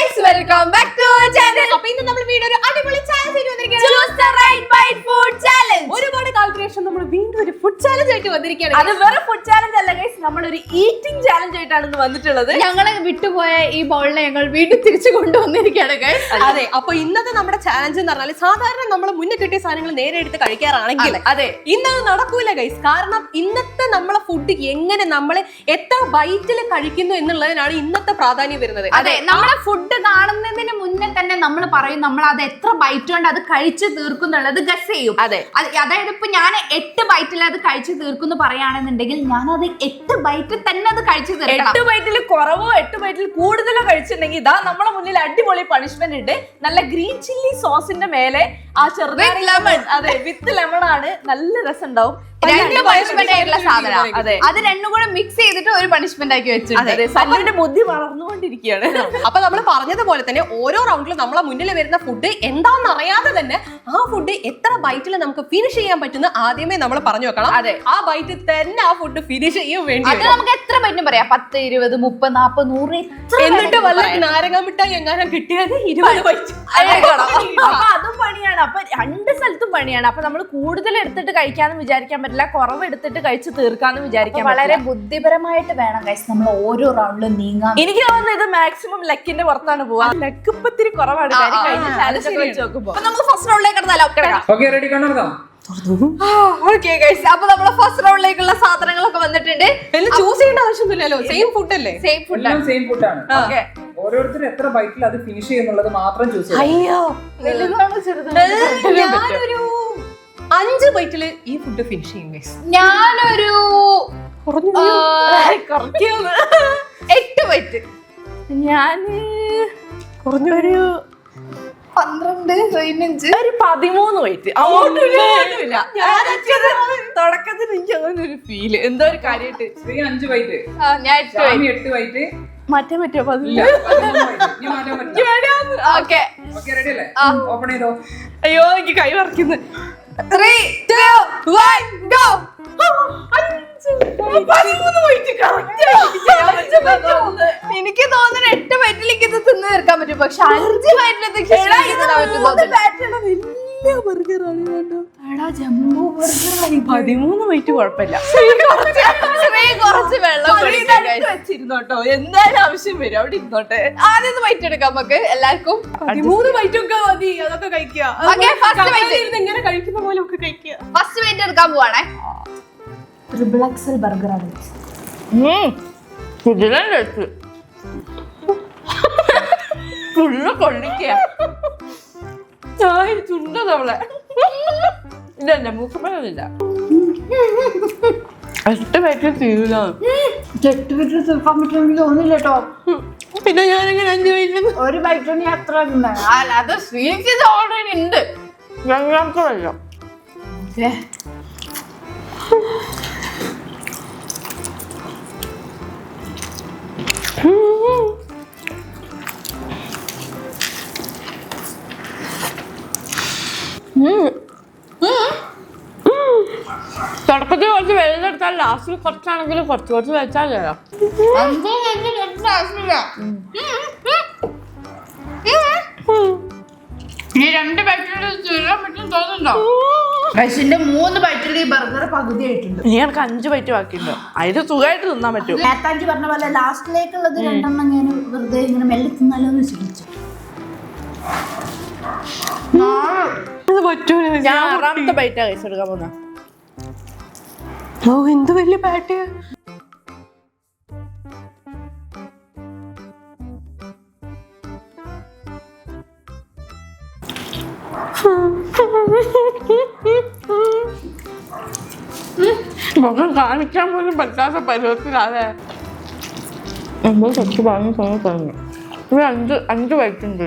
guys, welcome back to our channel. അപ്പോൾ ഇന്ന് നമ്മൾ വീണ്ടും ഒരു അടിപൊളി ചാലഞ്ച് ആയിട്ട് വന്നിരിക്കുകയാണ്. Choose the right bite food challenge. ഒരുപാട് കാലത്തിന് ശേഷം നമ്മൾ വീണ്ടും ഒരു ഫുഡ് ചാലഞ്ച് ആയിട്ട് വന്നിരിക്കുകയാണ്. അത് വേറെ ഫുഡ് ചാലഞ്ച് അല്ല ഗൈസ്, നമ്മൾ ഒരു ഈറ്റിംഗ് ചാലഞ്ച് ആയിട്ടാണ് ഇന്ന് വന്നിട്ടുള്ളത്. ഞങ്ങളെ വിട്ടുപോയ ഈ ബൗളിനെ ഞങ്ങൾ വീണ്ടും തിരിച്ചു കൊണ്ടുവന്നിരിക്കുകയാണ് ഗൈസ്. അതെ, അപ്പൊ ഇന്നത്തെ നമ്മുടെ ചാലഞ്ച് എന്ന് പറഞ്ഞാൽ സാധാരണ നമ്മൾ മുന്നേ കിട്ടിയ സാധനങ്ങൾ നേരെ എടുത്ത് കഴിക്കാറാണെങ്കിൽ അതെ, ഇന്നത് നടക്കൂല ഗൈസ്. കാരണം ഇന്നത്തെ നമ്മളെ ഫുഡ് എങ്ങനെ നമ്മൾ എത്ര ബൈറ്റിൽ കഴിക്കുന്നു എന്നുള്ളതിനാണ് ഇന്നത്തെ പ്രാധാന്യം വരുന്നത്. അതെ, നമ്മളെ ഫുഡ് കാണുന്നതിന് മുന്നേ തന്നെ നമ്മൾ പറയും നമ്മൾ അത് എത്ര ബൈറ്റ് കൊണ്ട് അത് കഴിച്ചു തീർക്കും എന്നുള്ളത് ഗസ് ചെയ്യും. അതെ, അതായത് ഇപ്പൊ ഞാൻ 8 ബൈറ്റിൽ അത് കഴിച്ചു തീർക്കും പറയുകയാണെന്നുണ്ടെങ്കിൽ ഞാൻ അത് 8 ബൈറ്റിൽ തന്നെ അത് കഴിച്ചു തീർക്കണം. 8 ബൈറ്റിൽ കുറവോ 8 ബൈറ്റിൽ കൂടുതലോ കഴിച്ചിട്ടുണ്ടെങ്കിൽ ഇതാ നമ്മളെ മുന്നിൽ അടിപൊളി പണിഷ്മെന്റ് ഉണ്ട്. നല്ല ഗ്രീൻ ചില്ലി സോസിന്റെ മേലെ ആ ചെറുതായി ലെമൺ, അതെ വിത്ത് ലെമൺ ആണ്, നല്ല രസം ഉണ്ടാവും. അത് രണ്ടും കൂടെ മിക്സ് ചെയ്തിട്ട് ഒരു പണിഷ്മെന്റ് ആക്കി വെച്ചിട്ടുണ്ട്. സല്ലിന്റെ ബുദ്ധി വളർന്നുകൊണ്ടിരിക്കുകയാണ്. അപ്പൊ നമ്മൾ പറഞ്ഞതുപോലെ തന്നെ ഓരോ റൗണ്ടിലും നമ്മളെ മുന്നിൽ വരുന്ന ഫുഡ് എന്താണെന്ന് അറിയാതെ തന്നെ ആ ഫുഡ് എത്ര ബൈറ്റിൽ നമുക്ക് ഫിനിഷ് ചെയ്യാൻ പറ്റുന്ന ആദ്യമേ നമ്മൾ പറഞ്ഞു വെക്കണം. അതെ, ആ ബൈറ്റിൽ തന്നെ ആ ഫുഡ് ഫിനിഷ് ചെയ്യാൻ വേണ്ടി അത് നമുക്ക് എത്ര ബൈറ്റും പറയാം, 10, 20, 30, 40, 100. എന്നിട്ട് വല്ല നാരങ്ങ മിഠായി എങ്ങാനും കിട്ടിയാൽ 20 ബൈറ്റ്. അപ്പൊ അതും പണിയാണ്. അപ്പൊ 2 സ്ഥലത്തും പണിയാണ്. അപ്പൊ നമ്മൾ കൂടുതൽ എടുത്തിട്ട് കഴിക്കാന്ന് വിചാരിക്കാൻ പറ്റില്ല, കുറവ് എടുത്തിട്ട് കഴിച്ച് തീർക്കാന്ന് വിചാരിക്കാൻ വളരെ ബുദ്ധിപരമായിട്ട് വേണം ഗൈസ് നമ്മൾ ഓരോ റൗണ്ടിലും നീങ്ങാൻ. എനിക്ക് തോന്നുന്നത് ഇത് മാക്സിമം ലെക്കിന്റെ പുറത്താണ് പോവാ. ലെക്ക് ഇപ്പൊ ഇത്തിരി കുറവാണ് കഴിഞ്ഞ ചാലഞ്ച് ഒക്കെ വെച്ച് നോക്കുമ്പോ. നമുക്ക് ഫസ്റ്റ് റൗണ്ടിലേക്ക് കിടന്നാലോ? ഓക്കെ ഗൈസ്, അപ്പൊ നമ്മളെ ഫസ്റ്റ് റൗണ്ടിലേക്കുള്ള സാധനങ്ങളൊക്കെ വന്നിട്ടുണ്ട്. ചൂസ് ചെയ്യേണ്ട ആവശ്യമൊന്നുമില്ലല്ലോ, സെയിം ഫുഡ് അല്ലേ? സെയിം ഫുഡ്, സെയിം ഫുഡാണ്. ഓരോരുത്തരും എത്ര ബൈറ്റിൽ അത് ഫിനിഷ് ചെയ്യുന്നുള്ളത് മാത്രം ചൂസ് ചെയ്യാം. അയ്യോ, വലുതാണോ ചെറുതാണോ? ഞാനൊരു 5 ബൈറ്റില് ഈ ഫുഡ് ഫിനിഷ് ചെയ്യും ഗൈസ്. ഞാനൊരു 8 ബൈറ്റ്. ഞാന് കുറഞ്ഞൊരു 12, 15, ഒരു 13 ബൈറ്റ്. തുടക്കത്തിൽ എനിക്ക് അങ്ങനെ ഒരു ഫീല് എന്തോ ഒരു കാര്യമായിട്ട്. 5 ബൈറ്റ്, ഞാൻ 8 ബൈറ്റ് മാറ്റാൻ പറ്റുമോ? 13 ബൈറ്റ്. ഓക്കെ, റെഡി അല്ലേ? ഓപ്പൺ ചെയ്തോ. അയ്യോ, എനിക്ക് കൈ വറക്കുന്നു. 3, 2, 1, go. 13 എനിക്ക് തോന്നുന്നു 8 ബൈറ്റിലേക്ക് ഇത് തിന്നു തീർക്കാൻ പറ്റും, പക്ഷെ 5 ബൈറ്റിലേക്ക് 13 ബൈറ്റ് കുഴപ്പമില്ല. കുറച്ച് വെള്ളം വെച്ചിരുന്നോട്ടോ, എന്തായാലും ആവശ്യം വരും, അവിടെ ഇരുന്നോട്ടെ. ആദ്യം ബൈറ്റ് എടുക്കാം നമുക്ക് എല്ലാവർക്കും. 13 ബൈറ്റ് ഒക്കെ മതി, അതൊക്കെ കഴിക്കുക. ഇങ്ങനെ കഴിക്കുന്ന പോലെ ഒക്കെ കഴിക്കുക. ഫസ്റ്റ് ബൈറ്റ് എടുക്കാൻ പോവാണേ. XXL ബർഗറാണ്. ഫുള്ള് കൊള്ളിക്കുക ചുണ്ടതവളെ. ഇല്ല, മൂക്കപ്പനില്ല. 8 ബൈറ്റിൽ തീരുക. 8 ബൈറ്റിൽ തീർക്കാൻ പറ്റുമെന്ന് തോന്നില്ല കേട്ടോ. പിന്നെ ഞാനെങ്ങനെ 5 ബൈറ്റ്? ഒരു ബൈറ്റിന് അത്ര അല്ല, അത് സ്വീറ്റ് ഓൾറെഡി ഉണ്ട്. രണ്ടാമത്തെ വെള്ളം. തുടക്കത്തിൽ കുറച്ച് വെള്ളം എടുത്താൽ ലാസ്റ്റിൽ കുറച്ചാണെങ്കിലും കുറച്ച് വെച്ചാൽ തരാം. ഈ 2 ബൈറ്റിൽ തീരാൻ പറ്റും തോന്നുന്നുണ്ടോ? 3 ബൈറ്റിൽ ഈ ബർഗർ പകുതി ആയിട്ടുണ്ട്. ഇനി എനിക്ക് 5 ബൈറ്റ് ബാക്കിയുണ്ടോ? അതിന് സുഖമായിട്ട് തിന്നാൻ പറ്റും. നേതാജി പറഞ്ഞ പോലെ ലാസ്റ്റിലേക്കുള്ളത് 2 ഞാൻ വെറുതെ ഇങ്ങനെ മെല്ലെ തിന്നാലോ എന്ന് ചിന്തിച്ചു. ഞാൻ 6ാമത്തെ ബൈറ്റാ കഴിച്ച് എടുക്കാൻ പോകുന്ന. ഓ, എന്ത് വലിയ പാട്ട്. മുഖം കാണിക്കാൻ പോലും പറ്റാത്ത പരുവത്തിലാതെ നമ്മൾ കുറച്ച് ഭാഗം പറഞ്ഞു. 5 ബൈറ്റ് ഉണ്ട്.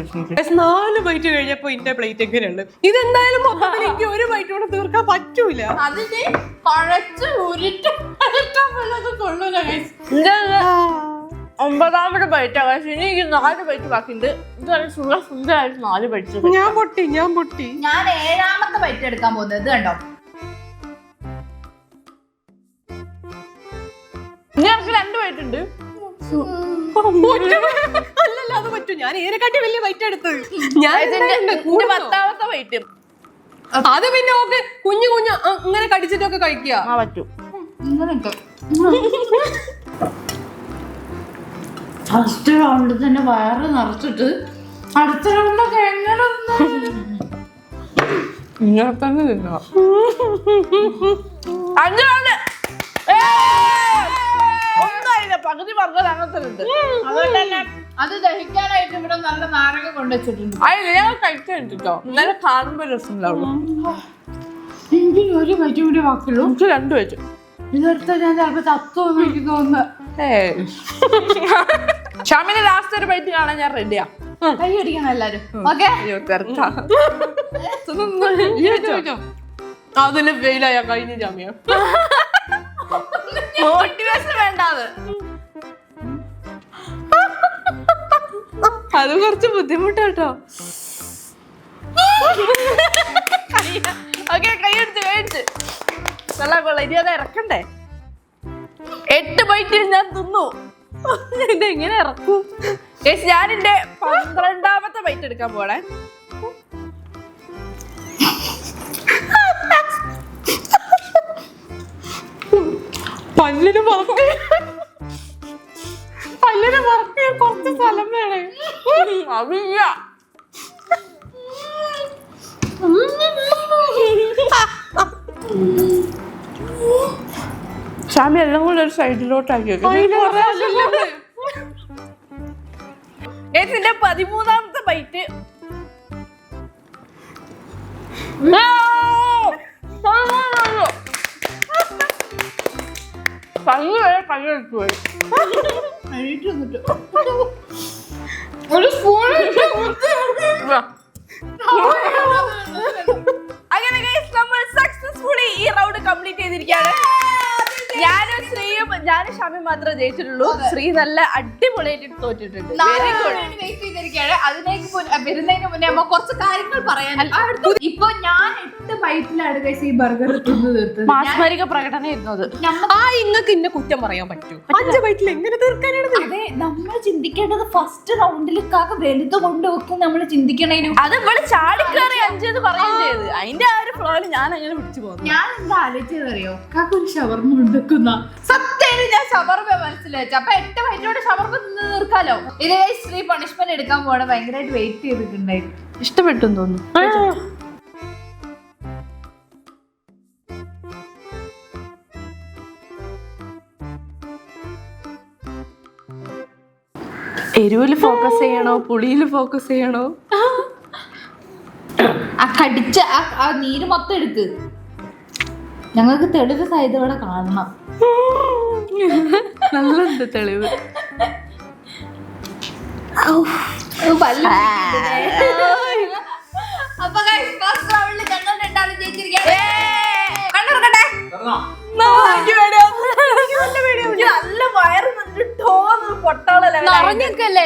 4 ബൈറ്റ് കഴിഞ്ഞപ്പോ ഇന്റെ പ്ലേറ്റ് എങ്ങനെയുണ്ട്? ഇതെന്തായാലും മൊത്തത്തിൽ എനിക്ക് 1 ബൈറ്റ് കൂടെ തീർക്കാൻ പറ്റൂല. അതിന് കുഴച്ച് ഉരുട്ട് കൊള്ളൂല. 9ാമത്തെ ബൈറ്റാ കഴിച്ചു. ഇനി എനിക്ക് 4 ബൈറ്റ് ബാക്കിയുണ്ട്. ഇതാണ് സുന്ദരമായിട്ട് 4 ബൈറ്റ്. ഞാൻ പൊട്ടി. ഞാൻ 7ാമത്തെ ബൈറ്റ് എടുക്കാൻ പോകുന്നത്. ഇത് കണ്ടോ, ഇനി എനിക്ക് 2 ബൈറ്റ് ഉണ്ട്. അല്ലല്ല, അത് പറ്റും. ഞാൻ ഇതിനെക്കാട്ടി വലിയ ബൈറ്റ് എടുത്ത്. ഞാൻ ഇതിന്റെ 10ാമത്തെ വെയിറ്റ് അത് പിന്നെ ഓക്കെ കുഞ്ഞു അങ്ങനെ കടിച്ചിട്ടൊക്കെ കഴിക്കുക പറ്റും. ഇങ്ങനെയൊക്കെ ഫസ്റ്റ് റൗണ്ടിൽ തന്നെ വയറ് നിറച്ചിട്ട് അടുത്ത റൗണ്ടൊക്കെ എങ്ങനെ ഇങ്ങനെ തന്നെ തിന്നോ. 5 റൗണ്ട് ഒന്നായില്ല, പകുതി ബർഗർ അങ്ങനത്തെ ഉണ്ട്. അതുകൊണ്ട് തന്നെ അത് ദഹിക്കാനായിട്ട് ഇവിടെ നല്ല നാരങ്ങ കൊണ്ടുവച്ചിട്ടുണ്ട്. അതില്ല, ഞാൻ കഴിച്ചിട്ടോ. ഇന്നലെ കാണുമ്പോ രസമുണ്ടാവുള്ളൂ. എനിക്ക് ഒരു പറ്റും കൂടി വാക്കുള്ളൂ. നമുക്ക് 2 വെച്ചു. ഇതെടുത്ത ഞാൻ ചിലപ്പോ തത്വം എനിക്ക് തോന്നുന്നത്. ഷാമിന്റെ ലാസ്റ്റ് ഒരു ബൈറ്റ് കാണാൻ ഞാൻ റെഡിയാ. കൈ അടിക്കണം എല്ലാരും. ഓക്കെ, അതിന് ഫെയിലായ കഴിഞ്ഞ ജാമ്യം. മോട്ടിവേഷൻ വേണ്ടാത്. അത് കുറച്ച് ബുദ്ധിമുട്ടാട്ടോ. ഓക്കെ, കൈയടിച്ച് കൊള്ളാം. ഇനി അത് ഇറക്കണ്ടേ? 8 ബൈറ്റ് ഞാൻ തിന്നു. ഇതെങ്ങനെ ഇറക്കും? ഞാൻ എന്റെ 12ാമത്തെ ബൈറ്റ് എടുക്കാൻ പോണേ. പല്ലിന് പറക്ക് കുറച്ച് സ്ഥലം വേണേ. അതില്ല. ഷാമി എല്ലാം കൂടെ ഒരു സൈഡിലോട്ടാക്കി ഇതിന്റെ 13ാമത്തെ ബൈറ്റ്. കൈയെടുത്തു പോയി. ഒരു സ്പൂൺ അങ്ങനെ guys, നമ്മൾ സക്സസ്ഫുള്ളി ഈ റൗണ്ട് കംപ്ലീറ്റ് ചെയ്തിരിക്കുകയാണ്. ഞാനും ശ്രീയും ഷാമി മാത്രമേ ജയിച്ചിട്ടുള്ളൂ. ശ്രീ നല്ല അടിപൊളിയായിട്ട് തോറ്റിട്ടുണ്ട്. Very good. വെയിറ്റ് ചെയ്തിരിക്കുകയാണ്. അതിലേക്ക് വരുന്നതിന് മുന്നേ അമ്മ കുറച്ച് കാര്യങ്ങൾ പറയാൻ. ഇപ്പൊ ഞാൻ 8 ബൈറ്റിലാണ് ഈ ബർഗർ തിന്നു തീർത്തത്. മാസ്മരിക പ്രകടനമായിരുന്നു അത്. ഇങ്ങക്ക് ഇന്നെ കുറ്റം പറയാൻ പറ്റൂ. 5 ബൈറ്റിൽ എങ്ങനെ തീർക്കാനാണ്? അതെ, നമ്മൾ ചിന്തിക്കേണ്ടത് ഫസ്റ്റ് റൗണ്ടിലേക്കാകെ വലുത് കൊണ്ടുവെക്കും നമ്മൾ ചിന്തിക്കണേനു. അത് ഇവിടെ ചാടിക്കേറി 5 എന്ന് പറയുകയും ചെയ്ത് അതിന്റെ ആ ഒരു ഫ്ലോയില് ഞാൻ അങ്ങനെ പിടിച്ചു പോകുന്നു. ഞാൻ എന്താ ആലോചിച്ചത് അറിയോ? കാക്ക ഒരു ഷവർമ്മ ഉണ്ടാക്കുന്ന സത്യം ഞാൻ ഷവർമ്മ മനസ്സിൽ വെച്ചു. അപ്പൊ 8 ബൈറ്റോടെ ഷവർമ്മ നിന്ന് തീർക്കാലോ. ഇതേ ശ്രീ പണിഷ്മെന്റ് എടുക്കാൻ പോണേ. ഭയങ്കരമായിട്ട് വെയിറ്റ് ചെയ്തിട്ടുണ്ടായിരുന്നു. ഇഷ്ടപ്പെട്ടു തോന്നുന്നു. എരിവില് ഫോക്കസ് ചെയ്യണോ പുളിയില് ഫോക്കസ് ചെയ്യണോ? ആ കടിച്ച ആ നീര് മൊത്തം എടുക്ക്. ഞങ്ങൾക്ക് തെളിവ് സഹിതോടെ കാണണം. നല്ലുണ്ട് തെളിവ്. അപ്പൊ ഫസ്റ്റ് റൗണ്ടിൽ ഞങ്ങൾ രണ്ടാളും ജയിച്ചിരിക്കുകയാണ്. കണ്ണുറക്കട്ടെ. നല്ല വയറ് പൊട്ടാളല്ലേ.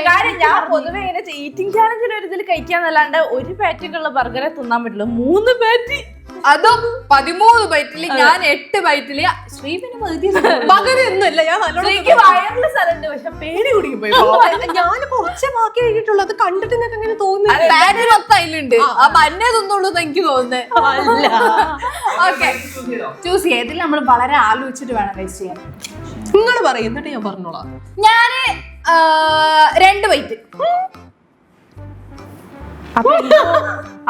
കാര്യം ഞാൻ പൊതുവെ ഇങ്ങനെ ഈറ്റിംഗ് ചാലഞ്ചിൽ ഒരു ഇതിൽ കഴിക്കാന്നല്ലാണ്ട് ഒരു പാറ്റിക്കുള്ള ബർഗറെ തിന്നാൻ പറ്റുള്ളൂ. 3 പാറ്റി, അതും 13 ബൈറ്റില് ഞാൻ 8 ബൈറ്റില് ശ്രീപിന് പകുതി ഒന്നുമില്ല. ഞാൻ എനിക്ക് വയറിൽ സ്ഥലമുണ്ട്, പക്ഷെ പേടി കുടുങ്ങിപ്പോയി. ഞാൻ കുറച്ചേ ബാക്കി കഴിഞ്ഞിട്ടുള്ളൂ. അത് കണ്ടിട്ട് നിങ്ങൾക്ക് അങ്ങനെ തോന്നുന്നു. പാറ്റി മൊത്തം അതിലുണ്ട്. ആ മഞ്ഞേ തിന്നുള്ളൂ എനിക്ക് തോന്നുന്നത്. ഓക്കെ, ചൂസ് ചെയ്തതിൽ നമ്മൾ വളരെ ആലോചിച്ചിട്ട് വേണം കഴിച്ച് ചെയ്യാൻ. നിങ്ങൾ പറയും, എന്നിട്ട് ഞാൻ പറഞ്ഞോളാം. ഞാന് 2 ബൈറ്റ്.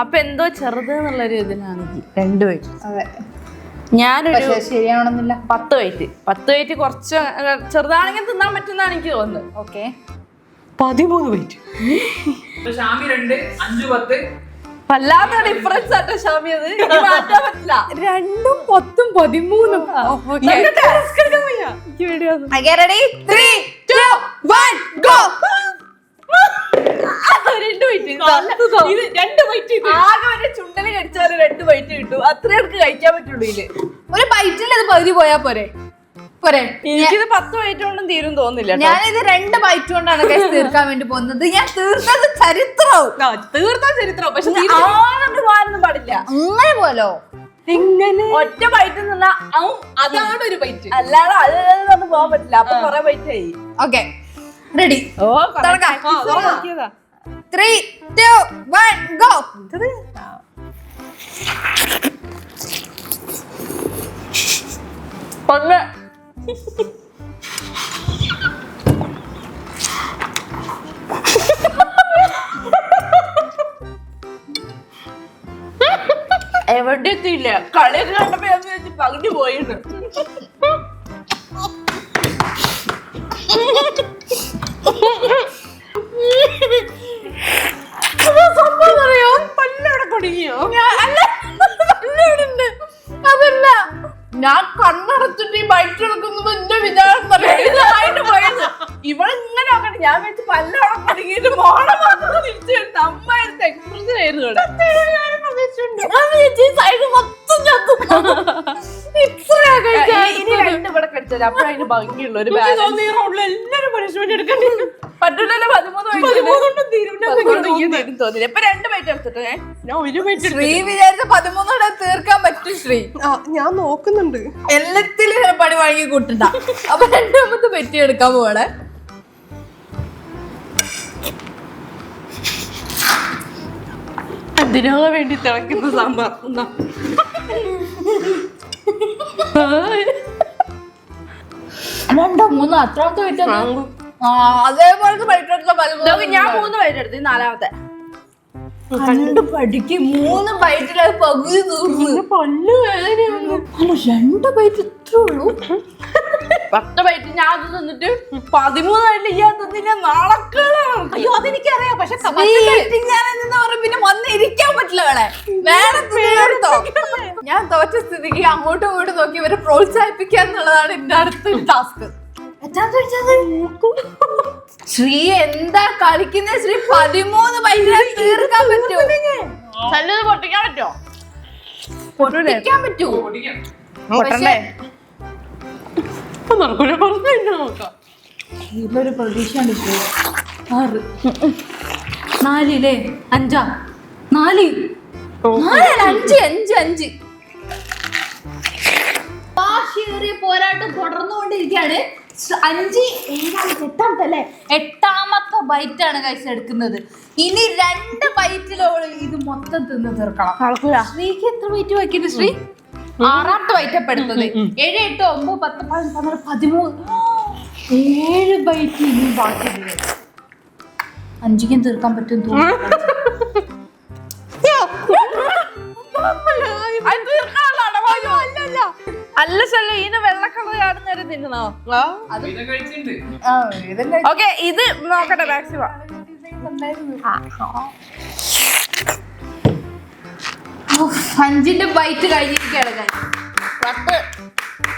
അപ്പൊ എന്തോ ചെറുത് എന്നുള്ളൊരു ഇതിലാണ് 2 വൈറ്റ്. അതെ, ഞാനൊരു ശരിയാവണമെന്നില്ല. 10 വൈറ്റ്. 10 വൈറ്റ് കുറച്ച് ചെറുതാണെങ്കിൽ തിന്നാൻ പറ്റുന്നതാണ് എനിക്ക് തോന്നുന്നത്. Okay, 13 white. ഷാമി 2, 5, 10. വല്ലാത്ത ഡിഫറൻസ് ആട്ടോ ഷാമി. അത് മാറ്റാൻ പറ്റില്ല. 2, 10, 13. ready 3 2 1 go. 2 വൈറ്റ്. ആകെ ഒരു ചുണ്ടല് കടിച്ചാല് 2 വൈറ്റ് കിട്ടും. അത്രേ എനിക്ക് കഴിക്കാൻ പറ്റുള്ളൂ. ഇതില് ഒരു ബൈറ്റിൽ അത് പകുതി പോയാ പോരെ. എനിക്കിത് 10 വൈറ്റ് കൊണ്ടും തീരും തോന്നില്ല. ഞാനിത് 2 ബൈറ്റ് കൊണ്ടാണ് തീർക്കാൻ വേണ്ടി പോകുന്നത്. ഞാൻ തീർത്തത് ചരിത്രവും. തീർത്താ ചരിത്രം. പക്ഷെ ആളൊന്നും പോകാനൊന്നും പാടില്ല. അങ്ങനെ പോലോ എങ്ങനെ ഒറ്റ ബൈറ്റ് നിന്നാ അതാണ് ഒരു ബൈറ്റ്. അല്ലാതെ അത് പോകാൻ പറ്റില്ല. അപ്പൊ കൊറേ ബൈറ്റ് ആയി. Okay, ready. 3, 2, 1, go. ഒന്ന് എവിടെ എത്തിയില്ല. കളിയൊക്കെ കണ്ടപ്പോ ഞാൻ വിചാരിച്ചു പകുതി പോയിന്ന്. സംഭവം അറിയോ? പല്ലവിടെ കുടുങ്ങിയോ? അതല്ല, ഞാൻ കണ്ണടച്ചിട്ട് ഈ ബൈറ്റ് എടുക്കുമ്പോ എന്റെ വിചാരം ഇതായിട്ട് പോയത്. ഇവളിങ്ങനെ നോക്കട്ടെ, ഞാൻ വെച്ച് പല്ലവിടെ കുടുങ്ങിയിട്ട് മോളെ മാത്രം തിരിച്ചു വരുന്ന അമ്മായിരുന്ന എക്സ്പ്രഷൻ ആയിരുന്നു ഇവിടെ. ഇനി രണ്ട് ഇവിടെ കടിച്ചാൽ അപ്പോഴതിന് ഭംഗിയുള്ള ഒരു എല്ലാരും പണിഷ്മെന്റ് എടുക്കണ്ടേ? പറ്റില്ലല്ലോ, 13 തോന്നില്ല. ഇപ്പൊ 2 ബൈറ്റ് എടുത്തിട്ട് ഞാൻ 1 ബൈറ്റ്. ശ്രീ വിചാരിച്ച 13 തീർക്കാൻ പറ്റും. ശ്രീ ഞാൻ നോക്കുന്നുണ്ട്. എല്ലാത്തിലും പണി വാങ്ങി കൂട്ടണ്ട. അപ്പൊ 2 പെറ്റി എടുക്കാൻ പോവാണ്. എന്തിനാ വേണ്ടി തിളക്കുന്ന സാമ്പാർ? 2, 3 അത്രാമത്തെ പെറ്റി അതേപോലത്തെ ബൈറ്റ് ഞാൻ 3 ബൈറ്റ് എടുത്തു, 4ാമത്തെ. കണ്ടു പഠിക്ക്. 3 ബൈറ്റിൽ പകുതി തീർന്നു. പല്ല് വേദനയാണ്. 2 ബൈറ്റ് ഇത്രേ ഉള്ളൂ. 10 ബൈറ്റ് ഞാൻ അത് തിന്നിട്ട് 13 ആയിട്ട് ഞാൻ തിന്നില്ല. നാളെക്കാളാണ്. അയ്യോ അതെനിക്കറിയാം, പക്ഷെ പിന്നെ വന്നിരിക്കാൻ പറ്റില്ല. വേണം തീർത്തോ. ഞാൻ തോറ്റ സ്ഥിതിക്ക് അങ്ങോട്ടും ഇങ്ങോട്ടും നോക്കി ഇവരെ പ്രോത്സാഹിപ്പിക്കുക എന്നുള്ളതാണ് എന്റെ അടുത്തൊരു ടാസ്ക്. ശ്രീ എന്താ കളിക്കുന്ന? ശ്രീ 13 ബൈറ്റ് തീർക്കാൻ പറ്റുമോ? നല്ലത് പൊട്ടിക്കാൻ പറ്റുമോ? പൊട്ടിക്കാൻ പറ്റുമോ? പൊട്ടണ്ടേ? ഇതൊരു പ്രതീക്ഷയാണ്. 6, 4 അല്ലേ? 5, 4, 5. വാശിയേറിയ പോരാട്ടം തുടർന്നുകൊണ്ടിരിക്കുകയാണ്. 5, 7, 8 അല്ലേ? 8ാമത്തെ ബൈറ്റ് ആണ് കഴിച്ച് എടുക്കുന്നത്. ഇനി 2 ബൈറ്റിലോട് ഇത് മൊത്തം തിന്ന് തീർക്കണം. ശ്രീക്ക് എത്ര ബൈറ്റ് വയ്ക്കുന്നു? ശ്രീ 6ാമത്തെ ബൈറ്റ് അപ്പൊ എടുത്തത്. 7, 8, 9, 10, 11, 13, 7 ബൈറ്റ് ഇനി ബാക്കിയുണ്ട്. 5ക്കും തീർക്കാൻ പറ്റും തോന്നുന്നു. അല്ല ശല്യം, ഇതിന് വെള്ളക്കളർ കാണുന്നവരെ തിന്നണോ? ഓക്കെ, ഇത് നോക്കട്ടെ മാക്സിമം. 5ന്റെ ബൈറ്റ് കഴിഞ്ഞിരിക്കുകയാണ്.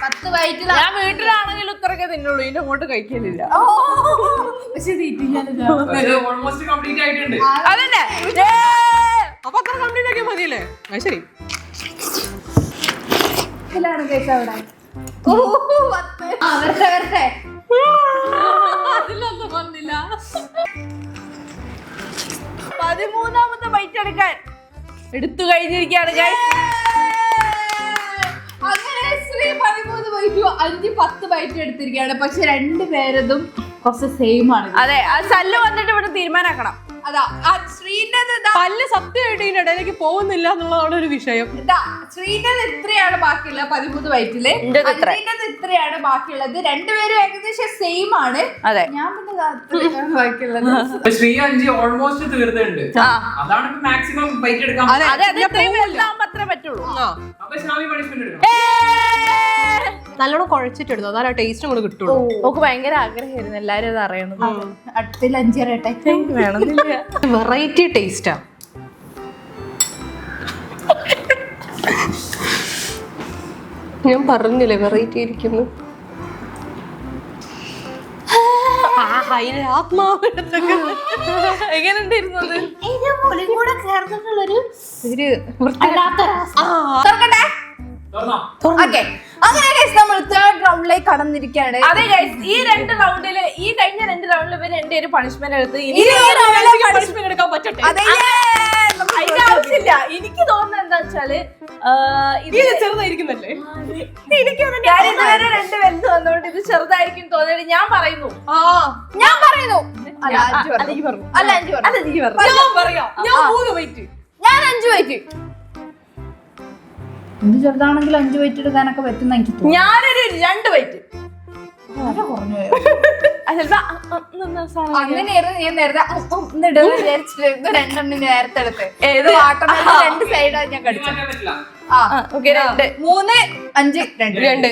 10 ബൈറ്റിൽ ഞാൻ വീട്ടിലാണെങ്കിൽ ഉത്തരക്കെ തിന്നുള്ളൂ, ഇതിന്റെ അങ്ങോട്ട് കഴിക്കലില്ല. പക്ഷെ ഓൾമോസ്റ്റ് കംപ്ലീറ്റ് ആയിട്ടുണ്ട്. അതന്നെ. അപ്പൊ അത്ര കംപ്ലീറ്റ് ആക്കിയാൽ മതിയല്ലേ? അത് ശരി. വരട്ടെ. അതിലൊന്നും വന്നില്ല. 13ാമത്തെ ബൈറ്റ് എടുക്കാൻ എടുത്തു കഴിഞ്ഞിരിക്കുകയാണ് ഗൈസ്. അങ്ങനെ ശ്രീ 13 ബൈറ്റും 5, 10 ബൈറ്റ് എടുത്തിരിക്കുകയാണ്. പക്ഷെ 2 പേരതും കുറച്ച് സെയിം ആണ്. അതെ, ആ സല്ല് വന്നിട്ട് ഇവിടെ തീരുമാനാക്കണം. അതാ ശ്രീന്റെ പല്ല് സത്യമായിട്ട് ഇതിന്റെ ഇടയിലേക്ക് പോകുന്നില്ല എന്നുള്ളതാണ് ഒരു വിഷയം. ശ്രീന്റെ ഇത്രയാണ് ബാക്കിയുള്ള 13 ബൈറ്റില്. ശ്രീന്റെ ഇത്രയാണ് ബാക്കിയുള്ളത്. 2 പേരും ഏകദേശം സെയിം ആണ്. അതെ, ഞാൻ പിന്നെ ബാക്കിയുള്ളത് ശ്രീ 5 ഓൾമോസ്റ്റ് തീർത്തിട്ടുണ്ട്. അതാണ് ഇപ്പൊ മാക്സിമം ബൈറ്റ് എടുക്കാൻ. അതെ, ഇത്രയും വലുതാവുമ്പോ അത്രേ പറ്റുള്ളൂ. അപ്പൊ ശ്രാവി പണിഷ്മെന്റ് എടുക്കണം. നല്ലോണം കുഴച്ചിട്ടിടുന്നു, അതാണ് ആ ടേസ്റ്റും കൂടെ കിട്ടുള്ളൂ. നമുക്ക് ഭയങ്കര ആഗ്രഹമായിരുന്നു എല്ലാരും അത് അറിയണത്. അടുത്തിൽ 5 പറയട്ടെ. വേണമെന്നില്ല. വെറൈറ്റി ടേസ്റ്റാ. ഞാൻ പറഞ്ഞില്ലേ വെറൈറ്റി ഇരിക്കുന്നു. എങ്ങനെയുണ്ടായിരുന്നത്? അങ്ങനെ നമ്മൾ 3rd റൗണ്ടിലേക്ക് കടന്നിരിക്കുകയാണ്. അതെ ഗൈസ്, ഈ 2 റൗണ്ടില്, ഈ കഴിഞ്ഞ 2 റൗണ്ടിൽ ഇവര് 2 പണിഷ്മെന്റ് എടുത്ത് പണിഷ്മെന്റ് എടുക്കാൻ പറ്റട്ടെ. അതിന്റെ ആവശ്യമില്ല. എനിക്ക് തോന്നുന്നത് എന്താ വെച്ചാല് ഇത് ഇത് ചെറുതായിരിക്കുന്നല്ലേ? ഞാൻ ഇതുവരെ 2 വലുത് വന്നോണ്ട് ഇത് ചെറുതായിരിക്കും തോന്നിയിട്ട് ഞാൻ പറയുന്നു. ഞാൻ പറയുന്നു. അല്ല, 5 പറഞ്ഞു. അല്ലെങ്കിൽ പറഞ്ഞു. അല്ല, 5 പറഞ്ഞു. അല്ല നീ പറഞ്ഞു. ഞാൻ പറയാം. ഞാൻ 3 വെയിറ്റ്. ഞാൻ 5 വൈറ്റ്. എന്ത് ചെറുതാണെങ്കിൽ 5 വൈറ്റ് എടുക്കാനൊക്കെ പറ്റുന്ന എനിക്ക് തോന്നുന്നു. ഞാനൊരു 2 വൈറ്റ്. കുറഞ്ഞു അങ്ങനെയായിരുന്നു ഞാൻ നേരത്തെ വിചാരിച്ചിട്ട് 2 നേരത്തെ എടുത്ത് ഏത് വാട്ടർമെലൺ 2 സൈഡാണ് ഞാൻ കടിച്ചത്. പറ്റില്ല. 3, 5, 2.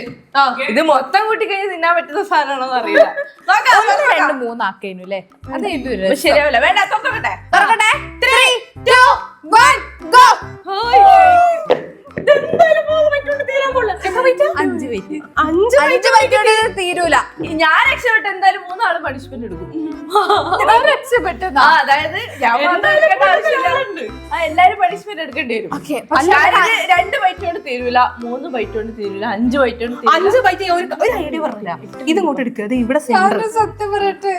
ഇത് മൊത്തം കൂട്ടി കഴിഞ്ഞ് തിന്നാൻ പറ്റുന്ന സാധനമാണോന്ന് അറിയില്ല. 2, 3 ആക്കേനു അല്ലേ? അത് ഇതൊരു ശരിയാവില്ല. വേണ്ട തുറക്കട്ടെ. തുറക്കട്ടെ. 3, 2, 1, go. 5 വൈറ്റ്. 5 വൈറ്റ് തീരൂല. ഞാൻ രക്ഷപ്പെട്ട എന്തായാലും 3 ആള് പണിഷ്മെന്റ് എടുക്കും. ഞാൻ രക്ഷപ്പെട്ടതാ. അതായത് ഞാൻ മാത്രം എടുക്കേണ്ട ആവശ്യമില്ല. എല്ലാരും പണിഷ്മെന്റ് എടുക്കേണ്ടി വരും. ഞാനിത് 2 ബൈറ്റ് കൊണ്ട് തീരൂല, 3 ബൈറ്റ് കൊണ്ട് തീരൂല, 5 ബൈറ്റ് കൊണ്ട് തീരൂല. 5 ബൈറ്റ് ഒരു ഐഡിയ പറഞ്ഞില്ല. ഇത് ഇങ്ങോട്ട് എടുക്കുക. ഇത് ഇവിടെ സെന്റർ. സത്യം പറയട്ടെ,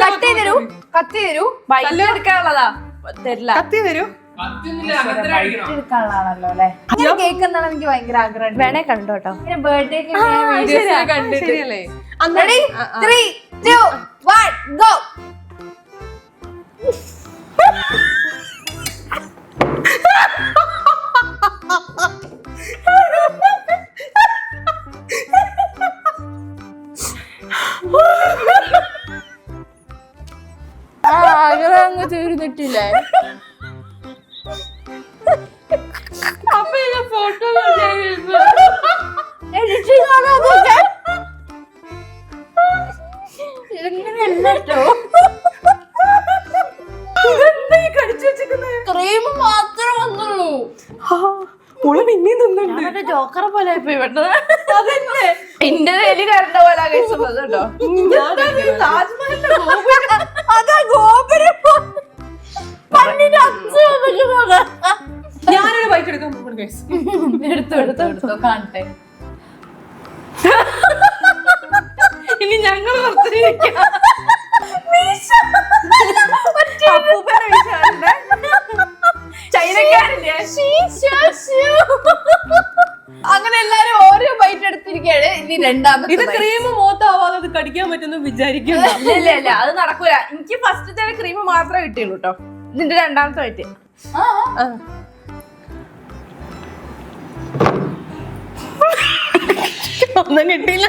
കത്തി തരൂ, കത്തി തരൂ. ബൈറ്റ് എടുക്കാനുള്ളതാ തരില്ല. കത്തി തരൂ. പറ്റുന്നില്ല, അങ്ങനത്തെ കഴിക്കണം. എടുക്കാനുള്ളതാണല്ലോ അല്ലെ? അങ്ങനെ കേക്ക് എന്നാണ് എനിക്ക് ഭയങ്കര ആഗ്രഹം. വേണേ കണ്ടോട്ടോ. ബർത്ത്ഡേക്ക് ശരിയല്ലേ? Ready? 3, 2, 1, go. അങ്ങ് തീർന്നിട്ടില്ലേ? അപ്പൊ ഫോട്ടോ ക്രീം മാത്രം വന്നുള്ളൂ. പിന്നെയും തിന്നുണ്ട്. മറ്റേ ജോക്കറെ പോലെ പോയി പെട്ടത്. അതല്ലേ എന്റെ എലി കരണ്ട പോലെ കഴിച്ചത് കേട്ടോ. താജ്മഹലിന്റെ ഗോപുരം. അതാ ഗോപുരം. ഞാനൊരു ബൈറ്റ് എടുക്കാൻ പോകുന്നു guys. എടുത്തു കാണട്ടെ. ഇനി ഞങ്ങൾ ചൈനക്കാരില്ലേ? അങ്ങനെ എല്ലാരും ഓരോ ബൈറ്റ് എടുത്തിരിക്കുകയാണ്. ഇനി രണ്ടാമത്തെ ഇത് ക്രീം മോത്താവാതെ അത് കടിക്കാൻ പറ്റുന്ന വിചാരിക്കുന്നു. ഇല്ല അത് നടക്കൂല. എനിക്ക് ഫസ്റ്റത്തെ ക്രീം മാത്രമേ കിട്ടിയുള്ളൂ കേട്ടോ. ഇതിന്റെ രണ്ടാമത്തെ ആയിട്ട് ഒന്നും കിട്ടിയില്ല.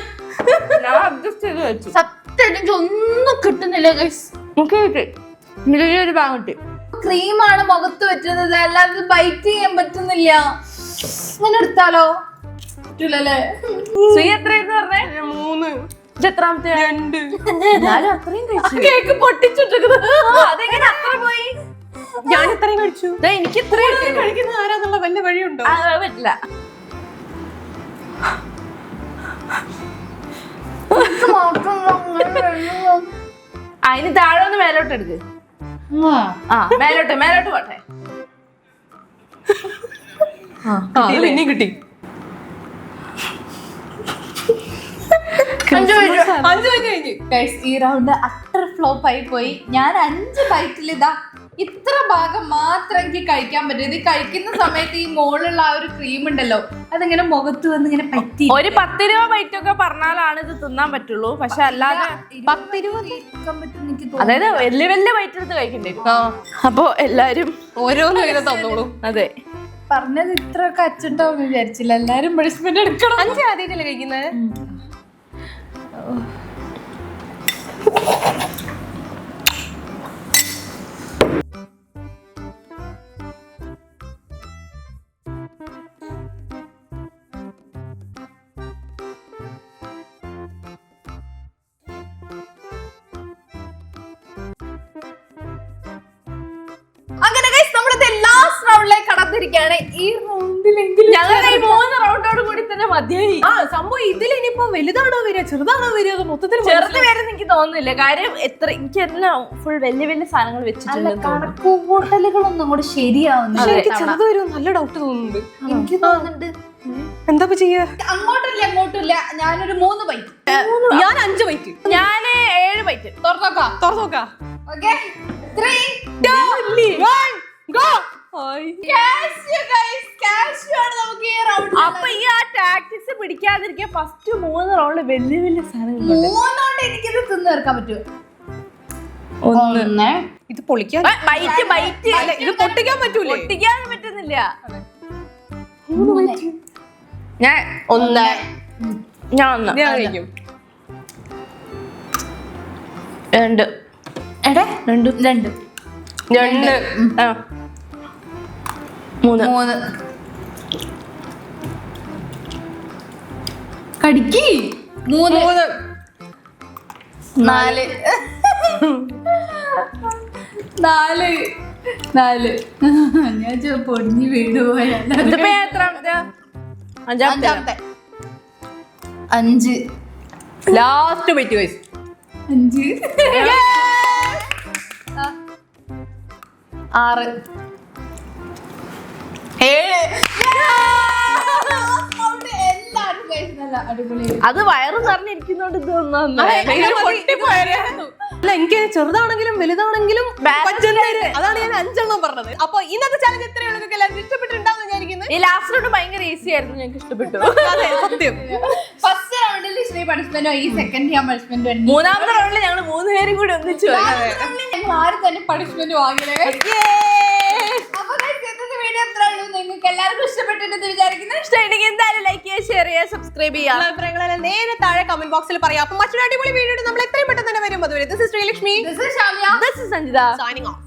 ഞാൻ അഡ്ജസ്റ്റ് ചെയ്ത് വെച്ചു. സത്യം എനിക്ക് ഒന്നും കിട്ടുന്നില്ല ഗൈസ്. നമുക്ക് കിട്ടി. ഒരു ഭാഗം കിട്ടി. ക്രീമാണ് മുഖത്ത് പറ്റുന്നത്, അല്ലാതെ ബൈറ്റ് ചെയ്യാൻ പറ്റുന്നില്ല. ഇങ്ങനെ എടുത്താലോ? പറ്റൂലല്ലേ? സുഖം എത്രയെന്ന് പറഞ്ഞേ? 3, ഇത് എത്രാമത്തെ? 2. എന്നാലും അത്രയും കഴിച്ചു. കേക്ക് പൊട്ടിച്ചിട്ടിരിക്കുന്നത് അതെങ്ങനെ അത്ര പോയി? ഞാൻ ഇത്രയും കഴിച്ചു. എനിക്ക് ഇത്രയും കഴിക്കുന്ന ആരാന്നുള്ള വല്ല വഴിയുണ്ടോ? പറ്റില്ല. അതിന് താഴെ ഒന്ന് മേലോട്ട് എടുക്ക്. മേലോട്ട് പോട്ടെ. ഇനിയും കിട്ടി. 5 5 ബൈറ്റ് കഴിഞ്ഞ്. ഗൈസ് ഈ റൗണ്ട് അത്ര ഫ്ലോപ്പ് ആയി പോയി. ഞാൻ 5 ബൈറ്റിൽ ഇതാ ഇത്ര ഭാഗം മാത്രം എനിക്ക് കഴിക്കാൻ പറ്റും. ഇത് കഴിക്കുന്ന സമയത്ത് ഈ മോളിലുള്ള ആ ഒരു ക്രീം ഉണ്ടല്ലോ, അതിങ്ങനെ മുഖത്ത് വന്ന് ഇങ്ങനെ പറ്റി. ഒരു 10 രൂപ ബൈറ്റ് ഒക്കെ പറഞ്ഞാലാണ് ഇത് തിന്നാൻ പറ്റുള്ളൂ. പക്ഷെ അല്ലാതെ 10 രൂപ കഴിക്കാൻ പറ്റും എനിക്ക് തോന്നുന്നു. അതായത് വലിയ ബൈറ്റ് എടുത്ത് കഴിക്കേണ്ടി വരും. അപ്പൊ എല്ലാരും ഓരോന്ന് വീതം തന്നോളൂ. അതെ പറഞ്ഞത് ഇത്രയൊക്കെ അച്ചിട്ടാവും വിചാരിച്ചില്ല. എല്ലാരും പണിഷ്മെന്റ് എടുക്കണം. 5 ആദ്യമായിട്ടല്ലേ കഴിക്കുന്നത്? അങ്ങനെ ഗൈസ് നമ്മുടെ ലാസ്റ്റ് റൗണ്ടിലേക്ക് കടന്നിരിക്കുകയാണ്. ഈ റൗണ്ടിലെങ്കിലും ഞങ്ങൾ ഈ 3 റൗണ്ടോട് കൂടി തന്നെ മതിയായി. സംഭവം ഇതിൽ ഇനിയിപ്പോ വലുതാണോ വരിക ചെറുതാണോ വരിക? അത് മൊത്തത്തിൽ ചെറുത് വരുന്ന എനിക്ക് തോന്നുന്നില്ല. കാര്യം എനിക്ക് എല്ലാം ഫുൾ വലിയ സാധനങ്ങൾ വെച്ചിട്ടുണ്ട്. കണക്കുകൂട്ടലുകളൊന്നും കൂടെ ശരിയാവുന്നില്ല. എനിക്ക് ചെറുത് വരും നല്ല ഡൗട്ട് തോന്നുന്നുണ്ട്. എനിക്ക് തോന്നുന്നുണ്ട് എന്താ ചെയ്യാ? അങ്ങോട്ടില്ല ഇങ്ങോട്ടില്ല. ഞാനൊരു 3 ബൈറ്റ്. ഞാൻ 5 ബൈറ്റ്. ഞാന് 7 ബൈറ്റ്. തുറന്നോക്കാം. തുറന്നു നോക്കാം. Okay 3, 2, 1 go. അപ്പൊ ഈ ആ ടാക്ടിക്സ് പിടിക്കാതിരിക്കാൻ ഫസ്റ്റ് 3 റൗണ്ട് വലിയ വലിയ സാധനങ്ങൾ എനിക്കിത് തിന്നു തീർക്കാൻ പറ്റുമോ? 1 ഇത് പൊളിക്കാൻ ബൈറ്റ് അല്ല, ഇത് പൊട്ടിക്കാൻ പറ്റൂലേ? പൊട്ടിക്കാൻ പറ്റുന്നില്ല. 3 ഞാൻ 1 ഞാൻ ഞാൻ കഴിക്കും. 2 എടേ 2 2 3 കടിക്ക് 3 4 ഞാൻ പൊടിഞ്ഞു വീട് പോയാ ഇതിപ്പോ ഞാൻ എത്രാമത്തെ? 5 5 ലാസ്റ്റ് ബൈറ്റ് ഗൈസ്. 5 6 അത് വയറ് നിറഞ്ഞിരിക്കുന്നോണ്ട് ഇത് അല്ല, എനിക്ക് ചെറുതാണെങ്കിലും വലുതാണെങ്കിലും Balance പറ്റുന്ന ഒരു- അതാണ് ഞാൻ 5 എണ്ണം പറഞ്ഞത്. അപ്പൊ ഇന്നത്തെ ചാലഞ്ച് എത്രയാണ് നിങ്ങൾക്ക് എല്ലാവർക്കും ഇഷ്ടപ്പെട്ടിട്ടുണ്ടാവും വിചാരിക്കുന്നത്. ഈ ലാസ്റ്റ് റൗണ്ട് ഭയങ്കര ഈസി ആയിരുന്നു, ഞങ്ങൾക്ക് ഇഷ്ടപ്പെട്ടു. അതെ, സത്യം. ഫസ്റ്റ് റൗണ്ടിൽ ശ്രീ പണിഷ്മെന്റോ ഈ സെക്കൻഡ് ഞാൻ പണിഷ്മെന്റ് 3ാമത്തെ റൗണ്ടിൽ ഞങ്ങൾ 3 പേരും കൂടി ഒന്നിച്ചു ഞങ്ങൾ ആരും തന്നെ പണിഷ്മെന്റ് വാങ്ങില്ലേ. അപ്പൊ guys, ഇന്നത്തെ വീഡിയോ എത്ര ഉള്ളൂ? നിങ്ങൾക്ക് എല്ലാവർക്കും ഇഷ്ടപ്പെട്ടിട്ട് വിചാരിക്കുന്നു. ഇഷ്ടമായിട്ടുണ്ടെങ്കിൽ എന്തായാലും ലൈക്ക് ചെയ്യുക, ഷെയർ ചെയ്യുക, സബ്സ്ക്രൈബ് ചെയ്യുക. നിങ്ങളുടെ അഭിപ്രായങ്ങളെല്ലാം നേരെ താഴെ കമന്റ് ബോക്സിൽ പറയാം. അപ്പൊ മറ്റൊരു അടിപൊളി വീഡിയോ നമ്മൾ എത്രയും പെട്ടെന്ന് തന്നെ വരും. അതുവരെ this is Sreelakshmi This is Shamya. This is Sanjita. signing off.